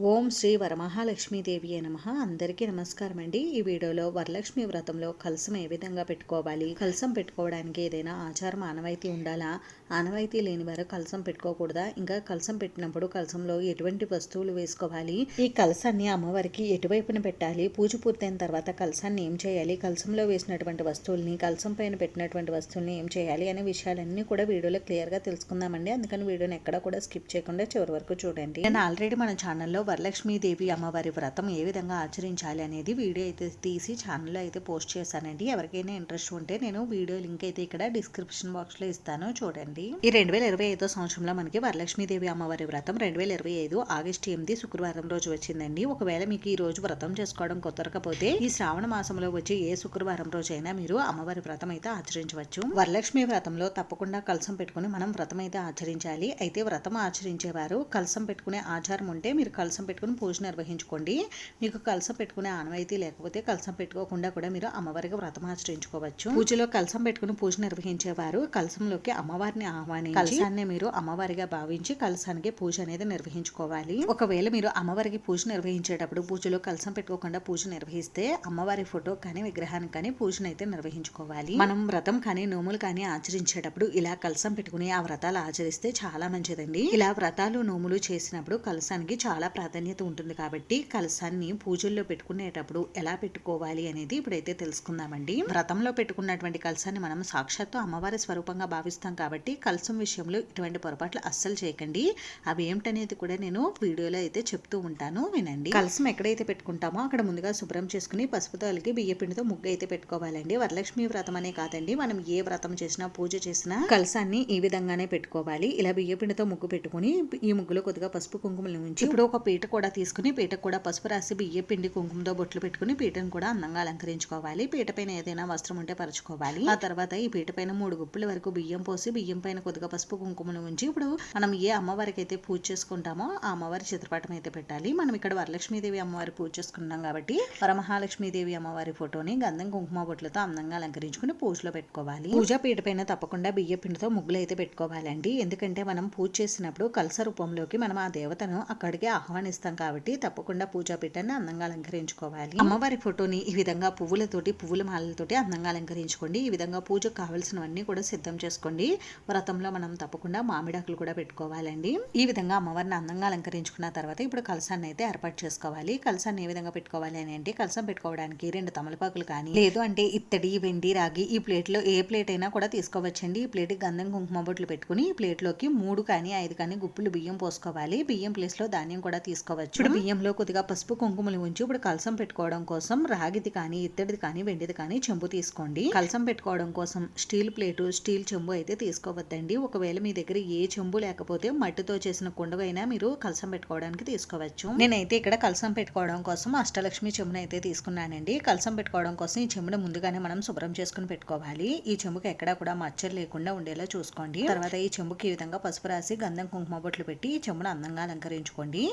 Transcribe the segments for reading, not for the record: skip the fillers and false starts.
ఓం శ్రీ వరమహాలక్ష్మీదేవి నమః. అందరికీ నమస్కారం అండి. ఈ వీడియోలో వరలక్ష్మి వ్రతంలో కలసం ఏ విధంగా పెట్టుకోవాలి, కలసం పెట్టుకోవడానికి ఏదైనా ఆచారం ఆనవాయితీ ఉండాలా, ఆనవాయితీ లేని వారు కలసం పెట్టుకోకూడదా, ఇంకా కలసం పెట్టినప్పుడు కలసంలో ఎటువంటి వస్తువులు వేసుకోవాలి, ఈ కలసాన్ని అమ్మవారికి ఎటువైపున పెట్టాలి, పూజ పూర్తయిన తర్వాత కలసాన్ని ఏం చేయాలి, కలసంలో వేసినటువంటి వస్తువుల్ని, కలసం పైన పెట్టినటువంటి వస్తువుల్ని ఏం చేయాలి అనే విషయాలన్నీ కూడా వీడియోలో క్లియర్గా తెలుసుకుందామండి. అందుకని వీడియోని ఎక్కడ కూడా స్కిప్ చేయకుండా చివరి వరకు చూడండి. నేను ఆల్రెడీ మన ఛానల్లో వరలక్ష్మీదేవి అమ్మవారి వ్రతం ఏ విధంగా ఆచరించాలి అనేది వీడియో అయితే తీసి ఛానల్లో అయితే పోస్ట్ చేశానండి. ఎవరికైనా ఇంట్రెస్ట్ ఉంటే నేను వీడియో లింక్ అయితే ఇక్కడ డిస్క్రిప్షన్ బాక్స్ లో ఇస్తాను, చూడండి. ఈ 2025 సంవత్సరంలో మనకి వరలక్ష్మీదేవి అమ్మవారి వ్రతం 2025 ఆగస్టు 8 శుక్రవారం రోజు వచ్చిందండి. ఒకవేళ మీకు ఈ రోజు వ్రతం చేసుకోవడం కుదరకపోతే ఈ శ్రావణ మాసంలో వచ్చి ఏ శుక్రవారం రోజైనా మీరు అమ్మవారి వ్రతం అయితే ఆచరించవచ్చు. వరలక్ష్మి వ్రతంలో తప్పకుండా కలసం పెట్టుకుని మనం వ్రతం అయితే ఆచరించాలి. అయితే వ్రతం ఆచరించేవారు కలసం పెట్టుకునే ఆచారం ఉంటే మీరు కలసం పెట్టుకుని పూజ నిర్వహించుకోండి. మీకు కలసం పెట్టుకునే ఆనవాయితీ లేకపోతే కలసం పెట్టుకోకుండా కూడా మీరు అమ్మవారికి వ్రతం ఆచరించుకోవచ్చు. పూజలో కలసం పెట్టుకుని పూజ నిర్వహించేవారు కలసంలోకి అమ్మవారిని ఆహ్వానించి కలసాన్ని మీరు అమ్మవారిగా భావించి కలసానికి పూజ అనేది నిర్వహించుకోవాలి. ఒకవేళ మీరు అమ్మవారికి పూజ నిర్వహించేటప్పుడు పూజలో కలసం పెట్టుకోకుండా పూజ నిర్వహిస్తే అమ్మవారి ఫోటో కానీ విగ్రహానికి కానీ పూజను అయితే నిర్వహించుకోవాలి. మనం వ్రతం కానీ నోములు కానీ ఆచరించేటప్పుడు ఇలా కలసం పెట్టుకుని ఆ వ్రతాలు ఆచరిస్తే చాలా మంచిదండి. ఇలా వ్రతాలు నోములు చేసినప్పుడు కలసానికి చాలా ప్రాధాన్యత ఉంటుంది కాబట్టి కలసాన్ని పూజల్లో పెట్టుకునేటప్పుడు ఎలా పెట్టుకోవాలి అనేది ఇప్పుడైతే తెలుసుకుందామండి. వ్రతంలో పెట్టుకున్నటువంటి కలసాన్ని మనం సాక్షాత్తు అమ్మవారి స్వరూపంగా భావిస్తాం కాబట్టి కలసం విషయంలో ఇటువంటి పొరపాట్లు అస్సలు చేయకండి. అవి ఏమిటనేది కూడా నేను వీడియోలో అయితే చెప్తూ ఉంటాను, వినండి. కలసం ఎక్కడైతే పెట్టుకుంటామో అక్కడ ముందుగా శుభ్రం చేసుకుని పసుపుతో అలికి బియ్య పిండితో ముగ్గు అయితే పెట్టుకోవాలండి. వరలక్ష్మి వ్రతం అనే కాదండి, మనం ఏ వ్రతం చేసినా పూజ చేసినా కలసాన్ని ఈ విధంగానే పెట్టుకోవాలి. ఇలా బియ్య పిండితో ముగ్గు పెట్టుకుని ఈ ముగ్గులో కొద్దిగా పసుపు కుంకుమలు ఉంచి ఇప్పుడు ఒక పీట కూడా తీసుకుని పీటకు కూడా పసుపు రాసి బియ్య పిండి కుంకుమతో బొట్లు పెట్టుకుని పీటను కూడా అందంగా అలంకరించుకోవాలి. పీట పైన ఏదైనా వస్త్రం ఉంటే పరుచుకోవాలి. ఆ తర్వాత ఈ పీట పైన 3 గుప్పుల వరకు బియ్యం పోసి బియ్యం పైన కొద్దిగా పసుపు కుంకుమను ఉంచి ఇప్పుడు మనం ఏ అమ్మవారికి అయితే పూజ చేసుకుంటామో ఆ అమ్మవారి చిత్రపటం అయితే పెట్టాలి. మనం ఇక్కడ వరలక్ష్మీదేవి అమ్మవారి పూజ చేసుకున్నాం కాబట్టి వరమహాలక్ష్మీదేవి అమ్మవారి ఫోటోని గంధం కుంకుమ బొట్లతో అందంగా అలంకరించుకుని పూజలో పెట్టుకోవాలి. పూజా పీట పైన తప్పకుండా బియ్య పిండితో ముగ్గులు అయితే పెట్టుకోవాలండి. ఎందుకంటే మనం పూజ చేసినప్పుడు కలస రూపంలోకి మనం ఆ దేవతను అక్కడికి ఆహ్వానిస్తాం కాబట్టి తప్పకుండా పూజా పీఠాన్ని అందంగా అలంకరించుకోవాలి. అమ్మవారి ఫోటోని ఈ విధంగా పువ్వులతోటి పువ్వుల మాలలతోటి అందంగా అలంకరించుకోండి. ఈ విధంగా పూజకు కావాల్సినవన్నీ కూడా సిద్ధం చేసుకోండి. వ్రతంలో మనం తప్పకుండా మామిడాకులు కూడా పెట్టుకోవాలండి. ఈ విధంగా అమ్మవారిని అందంగా అలంకరించుకున్న తర్వాత ఇప్పుడు కలసాన్ని అయితే ఏర్పాటు చేసుకోవాలి. కలసాన్ని ఏ విధంగా పెట్టుకోవాలి అని అంటే కలసం పెట్టుకోవడానికి 2 తమలపాకులు కానీ లేదు అంటే ఇత్తడి, వెండి, రాగి ఈ ప్లేట్ లో ఏ ప్లేట్ అయినా కూడా తీసుకోవచ్చండి. ఈ ప్లేట్ గంధం కుంకుమ బొట్లు పెట్టుకుని ఈ ప్లేట్ లోకి 3 కానీ 5 కానీ గుప్పులు బియ్యం పోసుకోవాలి. బియ్యం ప్లేస్ లో ధాన్యం కూడా తీసుకోవచ్చు. ఇప్పుడు బియ్యంలో కొద్దిగా పసుపు కుంకుమలు ఉంచి ఇప్పుడు కలసం పెట్టుకోవడం కోసం రాగిది కానీ ఇత్తడిది కానీ వెండిది కానీ చెంబు తీసుకోండి. కలసం పెట్టుకోవడం కోసం స్టీల్ ప్లేటు, స్టీల్ చెంబు అయితే తీసుకోవద్దండి. ఒకవేళ మీ దగ్గర ఏ చెంబు లేకపోతే మట్టితో చేసిన కుండవైనా మీరు కలసం పెట్టుకోవడానికి తీసుకోవచ్చు. నేనైతే ఇక్కడ కలసం పెట్టుకోవడం కోసం అష్టలక్ష్మి చెంబును అయితే తీసుకున్నానండి. కలసం పెట్టుకోవడం కోసం ఈ చెంబును ముందుగానే మనం శుభ్రం చేసుకుని పెట్టుకోవాలి. ఈ చెంబుకి ఎక్కడా కూడా మచ్చలు లేకుండా ఉండేలా చూసుకోండి. తర్వాత ఈ చెంబుకి ఈ విధంగా పసుపు రాసి గంధం కుంకుమ బొట్లు పెట్టి ఈ చెంబును అందంగా అలంకరించుకోండి.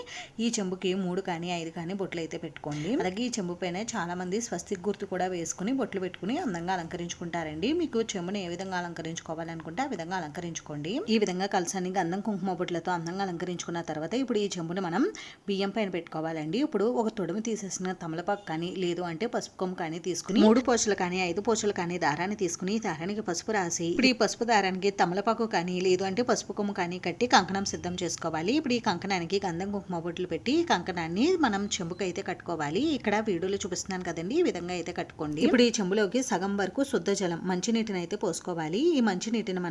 ఈ చెంబుకి 3 కానీ 5 కానీ బొట్లు అయితే పెట్టుకోండి. అలాగే ఈ చెంబు పైన చాలా మంది స్వస్తిక్ గుర్తు కూడా వేసుకుని బొట్లు పెట్టుకుని అందంగా అలంకరించుకుంటారండి. మీకు చెంబుని ఏ విధంగా అలంకరించుకోవాలనుకుంటే ఆ విధంగా అలంకరించుకోండి. ఈ విధంగా కలసాన్ని గంధం కుంకుమ బొట్లతో అందంగా అలంకరించుకున్న తర్వాత ఇప్పుడు ఈ చెంబుని మనం బియ్యం పైన పెట్టుకోవాలండి. ఇప్పుడు ఒక తొడుము తీసేసిన తమలపాకు కానీ లేదు అంటే పసుపు కొమ్ము కానీ తీసుకుని 3 పోచలు కానీ 5 పోచలు కానీ దారాన్ని తీసుకుని దారానికి పసుపు రాసి ఇప్పుడు ఈ పసుపు దారానికి తమలపాకు కానీ లేదు అంటే పసుపు కొమ్ము కానీ కట్టి కంకణం సిద్ధం చేసుకోవాలి. ఇప్పుడు ఈ కంకణానికి గంధం కుంకుమ బొట్లు పెట్టి కంకణాన్ని మనం చెంబుకి అయితే కట్టుకోవాలి. ఇక్కడ వీడియోలో చూపిస్తున్నాను కదండి, ఈ విధంగా అయితే కట్టుకోండి. ఇప్పుడు ఈ చెంబులోకి సగం వరకు శుద్ధ జలం మంచినీటిని అయితే పోసుకోవాలి. ఈ మంచినీటిని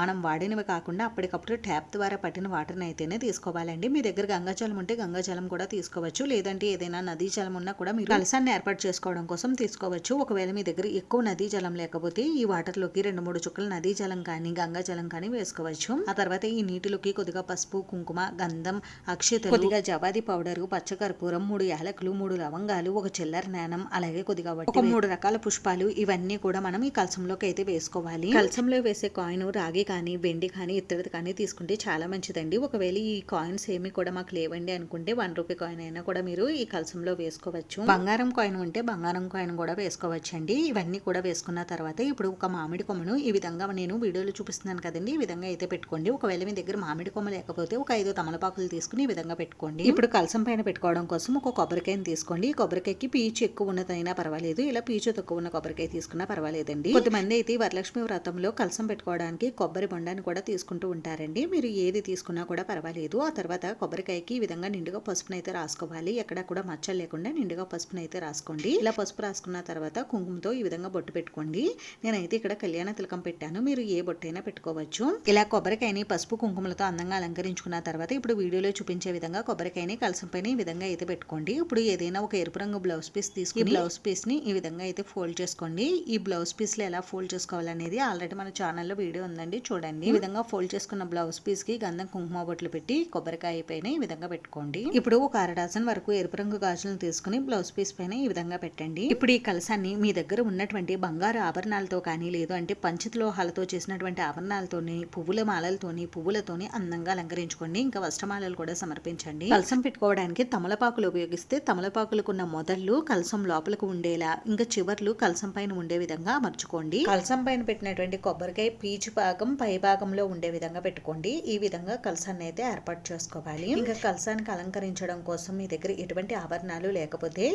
మనం వాడినవి కాకుండా అప్పటికప్పుడు ట్యాప్ ద్వారా పట్టిన వాటర్ని అయితేనే తీసుకోవాలండి. మీ దగ్గర గంగాజలం ఉంటే గంగాజలం కూడా తీసుకోవచ్చు. లేదంటే ఏదైనా నదీ జలం ఉన్నా కూడా మీరు కలసాన్ని ఏర్పాటు చేసుకోవడం కోసం తీసుకోవచ్చు. ఒకవేళ మీ దగ్గర ఎక్కువ నదీ జలం లేకపోతే ఈ వాటర్ లోకి 2-3 చుక్కలు నదీ జలం కానీ గంగాజలం కానీ వేసుకోవచ్చు. ఆ తర్వాత ఈ నీటిలోకి కొద్దిగా పసుపు, కుంకుమ, గంధం, అక్షతలు, కొద్దిగా జవాది పౌడర్, పచ్చకర్పూరం, 3 యాలకులు, 3 లవంగాలు, ఒక చిల్లర నాణం, అలాగే కొద్దిగా ఒక 3 రకాల పుష్పాలు ఇవన్నీ కూడా మనం ఈ కలసంలోకి అయితే వేసుకోవాలి. కలసంలో వేసే కాయిన్ రాగి కానీ వెండి కానీ ఇత్తడిది కానీ తీసుకుంటే చాలా మంచిదండి. ఒకవేళ ఈ కాయిన్స్ ఏమి కూడా మాకు లేవండి అనుకుంటే 1 రూపీ కాయిన్ అయినా కూడా మీరు ఈ కలసంలో వేసుకోవచ్చు. బంగారం కాయిన్ ఉంటే బంగారం కాయిన్ కూడా వేసుకోవచ్చండి. ఇవన్నీ కూడా వేసుకున్న తర్వాత ఇప్పుడు ఒక మామిడి కొమ్మను ఈ విధంగా నేను వీడియోలో చూపిస్తున్నాను కదండి, ఈ విధంగా అయితే పెట్టుకోండి. ఒకవేళ మీ దగ్గర మామిడి కొమ్మ లేకపోతే ఒక 5 తమలపాకులు తీసుకుని ఈ విధంగా పెట్టుకోండి. ఇప్పుడు కలసం పైన పెట్టుకోవడం కోసం ఒక కొబ్బరికాయని తీసుకోండి. ఈ కొబ్బరికాయకి పీచు ఎక్కువ ఉన్నదైనా పర్వాలేదు, ఇలా పీచు తక్కువ ఉన్న కొబ్బరికాయ తీసుకున్నా పర్వాలేదండి. కొంతమంది అయితే వరలక్ష్మి వ్రతంలో కలసం పెట్టుకోవడానికి కొబ్బరి బొండాన్ని కూడా తీసుకుంటూ ఉంటారండి. మీరు ఏది తీసుకున్నా కూడా పర్వాలేదు. ఆ తర్వాత కొబ్బరికాయకి ఈ విధంగా నిండుగా పసుపునైతే రాసుకోవాలి. ఎక్కడ కూడా మచ్చలు లేకుండా నిండుగా పసుపునైతే రాసుకోండి. ఇలా పసుపు రాసుకున్న తర్వాత కుంకుమతో ఈ విధంగా బొట్టు పెట్టుకోండి. నేనైతే ఇక్కడ కళ్యాణ తిలకం పెట్టాను, మీరు ఏ బొట్టైనా పెట్టుకోవచ్చు. ఇలా కొబ్బరికాయని పసుపు కుంకుమలతో అందంగా అలంకరించుకున్న తర్వాత ఇప్పుడు వీడియోలో చూపించే విధంగా కొబ్బరికాయని కలసం పైన ఈ విధంగా అయితే పెట్టుకోండి. ఇప్పుడు ఏదైనా ఒక ఎరుపు రంగు బ్లౌజ్ పీస్ తీసుకుని బ్లౌజ్ పీస్ ని ఈ విధంగా అయితే ఫోల్డ్ చేసుకోండి. ఈ బ్లౌజ్ పీస్ లో ఎలా ఫోల్డ్ చేసుకోవాలనేది ఆల్రెడీ మన ఛానల్లో వీడియో ఉందండి, చూడండి. ఈ విధంగా ఫోల్డ్ చేసుకున్న బ్లౌజ్ పీస్ కి గంధం కుంకుమ బొట్లు పెట్టి కొబ్బరికాయ పైన ఈ విధంగా పెట్టుకోండి. ఇప్పుడు ఒక 1/2 డజన్ వరకు ఎరుపు రంగు గాజులను తీసుకుని బ్లౌజ్ పీస్ పైన ఈ విధంగా పెట్టండి. ఇప్పుడు ఈ కలసాన్ని మీ దగ్గర ఉన్నటువంటి బంగారు ఆభరణాలతో కానీ, లేదు అంటే పంచలోహాలతో చేసినటువంటి ఆభరణాలతోని, పువ్వుల మాలలతోని, పువ్వులతోని అందంగా అలంకరించుకోండి. ఇంకా వస్త్రమాలలు కూడా సమర్పించండి. కలసం పెట్టుకోవడానికి తమలపాకులు ఉపయోగిస్తే తమలపాకులకున్న మొదళ్ళు కలసం లోపలకు ఉండేలా, ఇంకా చివర్లు కలసం పైన ఉండే విధంగా అమర్చుకోండి. కలసం పైన పెట్టినటువంటి కొబ్బరికాయ పీచు భాగం పై భాగంలో ఉండే విధంగా పెట్టుకోండి. ఈ విధంగా కలసాన్ని అయితే ఏర్పాటు చేసుకోవాలి. ఇంకా కలసానికి అలంకరించడం కోసం మీ దగ్గర ఎటువంటి ఆభరణాలు లేకపోతే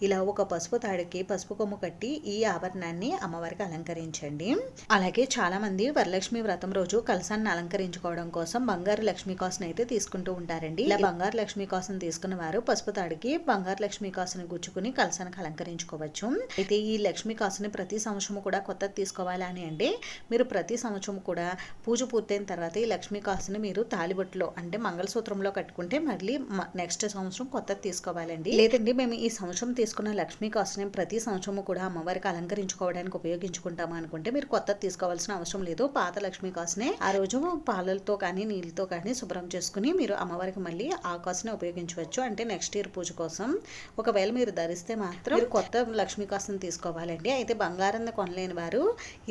ఇలా ఒక పసుపు తాడికి పసుపు కొమ్ము కట్టి ఈ ఆభరణాన్ని అమ్మవారికి అలంకరించండి. అలాగే చాలా మంది వరలక్ష్మి వ్రతం రోజు కలసాన్ని అలంకరించుకోవడం కోసం బంగారు లక్ష్మీ కాసును అయితే తీసుకుంటూ ఉంటారండి. ఇలా బంగారు లక్ష్మీ కాసును తీసుకున్న వారు పసుపు తాడికి బంగారు లక్ష్మీ కాసును గుచ్చుకుని కలసానికి అలంకరించుకోవచ్చు. అయితే ఈ లక్ష్మీ కాసుని ప్రతి సంవత్సరం కూడా కొత్తది తీసుకోవాలి అని అంటే మీరు ప్రతి సంవత్సరం కూడా పూజ పూర్తయిన తర్వాత ఈ లక్ష్మీ కాసుని మీరు తాలిబొట్టులో అంటే మంగళసూత్రంలో కట్టుకుంటే మళ్ళీ నెక్స్ట్ సంవత్సరం కొత్తది తీసుకోవాలండి. లేదండి మేము ఈ సంవత్సరం తీసుకున్న లక్ష్మీ కాసుని ప్రతి సంవత్సరం కూడా అమ్మవారికి అలంకరించుకోవడానికి ఉపయోగించుకుంటాము అనుకుంటే మీరు కొత్తది తీసుకోవాల్సిన అవసరం లేదు. పాత లక్ష్మీ కాసునే ఆ రోజు పాలతో కానీ నీళ్ళతో కానీ శుభ్రం చేసుకుని మీరు అమ్మవారికి మళ్ళీ ఆ కాసుని ఉపయోగించవచ్చు. అంటే నెక్స్ట్ ఇయర్ పూజ కోసం. ఒకవేళ మీరు ధరిస్తే మాత్రం మీరు కొత్త లక్ష్మీ కాసుని తీసుకోవాలండి. అయితే బంగారం కొనలేని వారు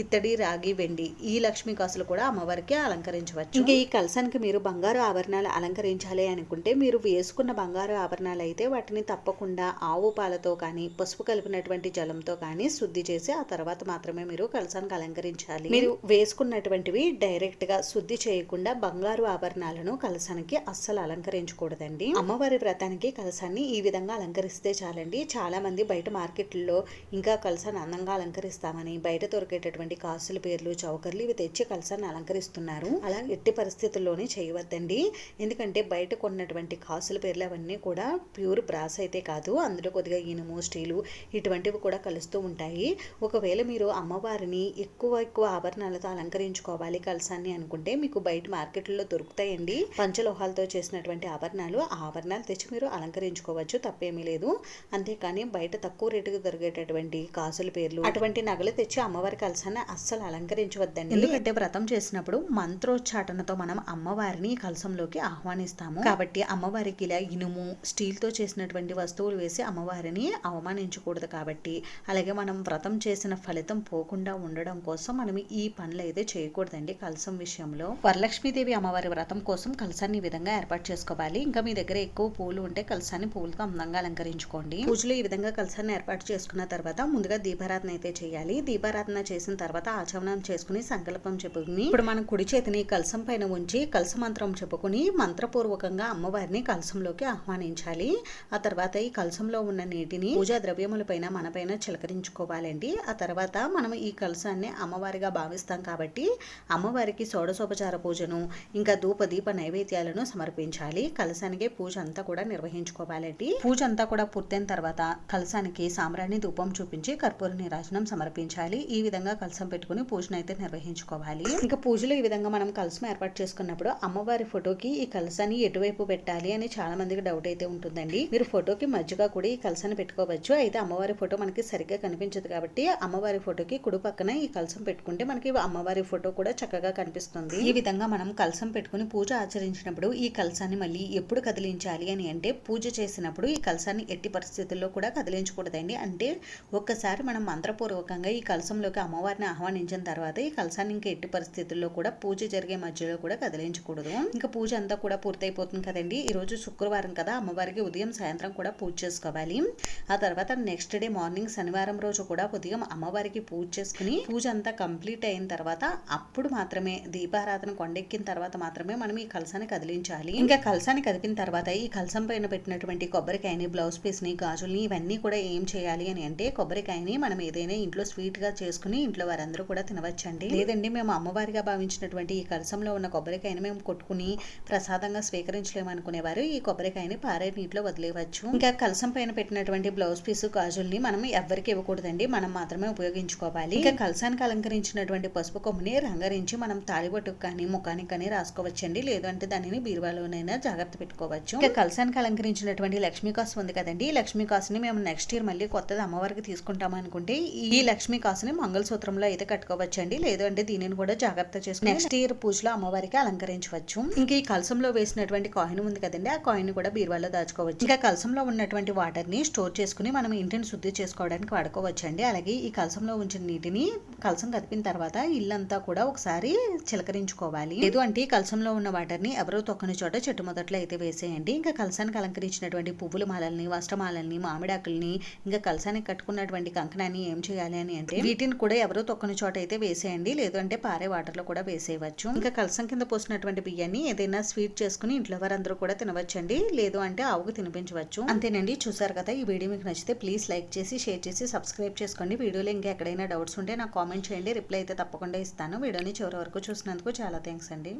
ఇత్తడి, రాగి, వెండి ఈ లక్ష్మీ కాసులు కూడా అమ్మవారికి అలంకరించవచ్చు. ఇంకా ఈ కలసానికి మీరు బంగారు ఆభరణాలు అలంకరించాలి అనుకుంటే మీరు వేసుకున్న బంగారు ఆభరణాలు అయితే వాటిని తప్పకుండా ఆవు పాలతో కానీ, పసుపు కలిపినటువంటి జలంతో కానీ శుద్ధి చేసి ఆ తర్వాత మాత్రమే మీరు కలసానికి అలంకరించాలి. మీరు వేసుకున్నటువంటివి డైరెక్ట్ గా శుద్ధి చేయకుండా బంగారు ఆభరణాలను కలసానికి అస్సలు అలంకరించకూడదండి. అమ్మవారి వ్రతానికి కలసాన్ని ఈ విధంగా అలంకరిస్తే చాలండి. చాలా మంది బయట మార్కెట్లో ఇంకా కలసాన్ని అందంగా అలంకరిస్తామని బయట దొరికేటటువంటి కాసుల పేర్లు, చౌకర్లు ఇవి తెచ్చి కలసాన్ని అలంకరిస్తున్నారు. అలా ఎట్టి పరిస్థితుల్లోనే చేయవద్దండి. ఎందుకంటే బయట కొన్నటువంటి కాసుల పేర్లు అవన్నీ కూడా ప్యూర్ బ్రాస్ అయితే కాదు, అందులో కొద్దిగా ఇనుము, స్టీలు ఇటువంటివి కూడా కలుస్తూ ఉంటాయి. ఒకవేళ మీరు అమ్మవారిని ఎక్కువ ఆభరణాలతో అలంకరించుకోవాలి కలసాన్ని అనుకుంటే మీకు బయట మార్కెట్లో దొరుకుతాయండి పంచలోహాలతో చేసినటువంటి ఆభరణాలు. ఆ ఆభరణాలు తెచ్చి మీరు అలంకరించుకోవచ్చు, తప్పేమీ లేదు. అంతేకాని బయట తక్కువ రేటుకు దొరికేటటువంటి కాసుల పేర్లు అటువంటి నగలు తెచ్చి అమ్మవారి కలసాన్ని అస్సలు అలంకరించవద్దండి. ఎందుకంటే వ్రతం చేసినప్పుడు మంత్రోచ్చాటనతో మనం అమ్మవారిని కలసంలోకి ఆహ్వానిస్తాము. కాబట్టి అమ్మవారికి ఇలా ఇనుము, స్టీల్ తో చేసినటువంటి వస్తువులు వేసి అమ్మవారిని అవమానించకూడదు. కాబట్టి అలాగే మనం వ్రతం చేసిన ఫలితం పోకుండా ఉండడం కోసం మనం ఈ పనులు అయితే చేయకూడదండి. కలసం విషయంలో వరలక్ష్మీదేవి అమ్మవారి వ్రతం కోసం కలసాన్ని ఈ విధంగా ఏర్పాటు చేసుకోవాలి. ఇంకా మీ దగ్గర ఎక్కువ పూలు ఉంటే కలసాన్ని పూలతో అందంగా అలంకరించుకోండి. పూజలో ఈ విధంగా కలసాన్ని ఏర్పాటు చేసుకున్న తర్వాత ముందుగా దీపారాధన అయితే చేయాలి. దీపారాధన చేసిన తర్వాత ఆచమనం చేసుకుని సంకల్పం చెప్పుకుని ఇప్పుడు మనం కుడి చేతిని కలసం పైన ఉంచి కలస మంత్రం చెప్పుకుని మంత్రపూర్వకంగా అమ్మవారిని కలసంలోకి ఆహ్వానించాలి. ఆ తర్వాత ఈ కలసంలో ఉన్న నీటిని పూజా ద్రవ్యముల పైన మన పైన చిలకరించుకోవాలండి. ఆ తర్వాత మనం ఈ కలసాన్ని అమ్మవారిగా భావిస్తాం కాబట్టి అమ్మవారికి షోడశోపచార పూజను ఇంకా ధూప దీప నైవేద్యాలను సమర్పించాలి. కలసానికి పూజ అంతా కూడా నిర్వహించుకోవాలండి. పూజ అంతా కూడా పూర్తయిన తర్వాత కలసానికి సాంబ్రాణి ధూపం చూపించి కర్పూర నీరాజనం సమర్పించాలి. ఈ విధంగా కలసం పెట్టుకుని పూజను అయితే నిర్వహించుకోవాలి. ఇంకా పూజలో ఈ విధంగా మనం కలసం ఏర్పాటు చేసుకున్నప్పుడు అమ్మవారి ఫోటోకి ఈ కలసాన్ని ఎటువైపు పెట్టాలి అని చాలా మందికి డౌట్ అయితే ఉంటుందండి. మీరు ఫోటోకి మధ్యగా కూడా ఈ కలసాన్ని పెట్టుకోవచ్చు. అయితే అమ్మవారి ఫోటో మనకి సరిగ్గా కనిపించదు కాబట్టి అమ్మవారి ఫోటోకి కుడి పక్కన ఈ కలసం పెట్టుకుంటే మనకి అమ్మవారి ఫోటో కూడా చక్కగా కనిపిస్తుంది. ఈ విధంగా మనం కలసం పెట్టుకుని పూజ ఆచరించినప్పుడు ఈ కలసాన్ని మళ్ళీ ఎప్పుడు కదిలించాలి అని అంటే పూజ చేసినప్పుడు ఈ కలసాన్ని ఎట్టి పరిస్థితుల్లో కూడా కదిలించకూడదండి. అంటే ఒక్కసారి మనం మంత్రపూర్వకంగా ఈ కలసంలోకి అమ్మవారిని ఆహ్వానించిన తర్వాత ఈ కలసాన్ని ఇంకా ఎట్టి పరిస్థితుల్లో కూడా పూజ జరిగే మధ్యలో కూడా కదిలించకూడదు. ఇంకా పూజ అంతా కూడా పూర్తయిపోతుంది కదండి. ఈ రోజు శుక్రవారం కదా, అమ్మవారికి ఉదయం సాయంత్రం కూడా పూజ చేసుకోవాలి. ఆ తర్వాత నెక్స్ట్ డే మార్నింగ్ శనివారం రోజు కూడా ఉదయం అమ్మవారికి పూజ చేసుకుని పూజ అంతా కంప్లీట్ అయిన తర్వాత అప్పుడు మాత్రమే దీపారాధన కొండెక్కిన తర్వాత మాత్రమే మనం ఈ కలసాన్ని కదిలించాలి. ఇంకా కలసాన్ని కదిపిన తర్వాత ఈ కలసం పైన పెట్టినటువంటి కొబ్బరికాయని, బ్లౌజ్ పీస్ని, గాజుల్ని ఇవన్నీ కూడా ఏం చేయాలి అని అంటే కొబ్బరికాయని మనం ఏదైనా ఇంట్లో స్వీట్ గా చేసుకుని ఇంట్లో వారందరూ కూడా తినవచ్చండి. లేదండి మేము అమ్మవారిగా భావించినటువంటి ఈ కలసంలో ఉన్న కొబ్బరికాయని మేము కొట్టుకుని ప్రసాదంగా స్వీకరించలేమనుకునేవారు ఈ కొబ్బరికాయని పారే నీటిలో వదిలేయవచ్చు. ఇంకా కలసం పైన పెట్టినటువంటి బ్లౌజ్ పీస్, గాజుల్ని మనం ఎవ్వరికి ఇవ్వకూడదండి, మనం మాత్రమే ఉపయోగించుకోవాలి. ఇంకా కలసానికి అలంకరించినటువంటి పసుపు కొమ్ముని రంగరించి మనం తాళిబొట్టుకు కానీ ముఖానికి కానీ రాసుకోవచ్చండి. లేదంటే దానిని బీరువాలోనైనా జాగ్రత్త పెట్టుకోవచ్చు. ఇంకా కలసానికి అలంకరించినటువంటి లక్ష్మీ కాసు ఉంది కదండి, ఈ లక్ష్మీ కాసుని మేము నెక్స్ట్ ఇయర్ మళ్ళీ కొత్తది అమ్మవారికి తీసుకుంటాం అనుకుంటే ఈ లక్ష్మీ కాసుని మంగళసూత్రంలో అయితే కట్టుకోవచ్చండి. లేదు అంటే దీనిని కూడా జాగ్రత్త చేసుకుని నెక్స్ట్ ఇయర్ పూజలో అమ్మవారికి అలంకరించవచ్చు. ఇంకా ఈ కలసంలో వేసినటువంటి కాయిన్ ఉంది కదండి, ఆ కాయిన్ కూడా బీరువాలో దాచుకోవచ్చు. ఇంకా కలసంలో ఉన్నటువంటి వాటర్ ని స్టోర్ చేసుకుని మనం ఇంటిని శుద్ధి చేసుకోవడానికి వాడుకోవచ్చండి. అలాగే ఈ కలసంలో ఉంచిన నీటిని కలసం కదిపిన తర్వాత ఇల్లంతా కూడా ఒకసారి చిలకరించుకోవాలి. లేదు అంటే కలసంలో ఉన్న వాటర్ ని ఎవరో తొక్కని చోట చెట్టు మొదట్లో అయితే వేసేయండి. ఇంకా కలసానికి అలంకరించినటువంటి పువ్వుల మాలల్ని, వస్త్రమాలల్ని, మామిడాకుల్ని, ఇంకా కలసానికి కట్టుకున్నటువంటి కంకణాన్ని ఏం చేయాలి అని అంటే వీటిని కూడా ఎవరో తొక్కని చోట అయితే వేసేయండి. లేదు అంటే పారే వాటర్ లో కూడా వేసేయవచ్చు. ఇంకా కలసం కింద పోసినటువంటి బియ్యాన్ని ఏదైనా స్వీట్ చేసుకుని ఇంట్లో వారందరూ కూడా తినవచ్చండి. లేదు అంటే ఆవుకు తినిపించవచ్చు. అంతేనండి. చూసారు కదా, ఈ వీడియో మీకు నచ్చితే ప్లీజ్ లైక్ చేసి, షేర్ చేసి, సబ్స్క్రైబ్ చేసుకోండి. వీడియోలో ఇంకా ఎక్కడైనా డౌట్స్ ఉంటే నాకు కామెంట్ చేయండి, రిప్లై అయితే తప్పకుండా ఇస్తాను. వీడియోని చివరి వరకు చూసినందుకు చాలా థ్యాంక్స్ అండి.